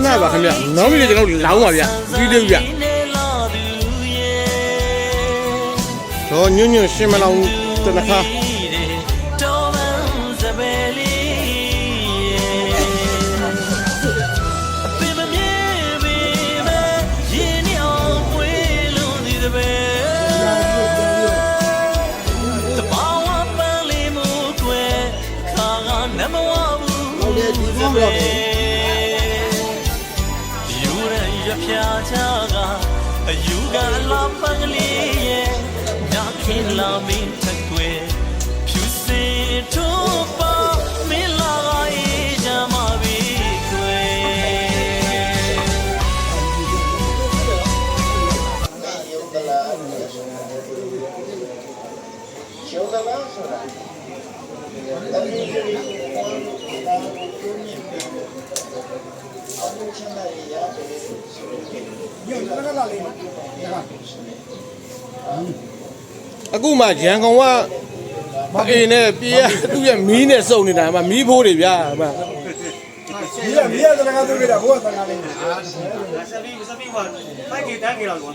နာပါခင်ဗျနောက်နေ့ကျွန်တော်လောင်းပါဗျပြီးသေးဗျတော့ညွန့်ညွန့်ရှင်းမလောင်တနခါယူရပြချာကအယူကလာပန်းကလေးရဲ့ညခင်လာမင်းထက်ွယ်ဖြူစင်ထိုးပါမင်းလာရေးကြမှာပြီကွယ်ယောဂလာဆိုတာတမီးကြီးအခုမှရန်ကုန်ကအေးနဲ့ပြေးသူ့ရဲ့မီးနဲ့စုံနေတာမှမီးဖိုးတွေဗျာမှမီးရတနာကတို့ကြတာဟိုကတနာလေးဆက်ပြီးဟိုဖိုက်ကေတန်းကေတော့ကော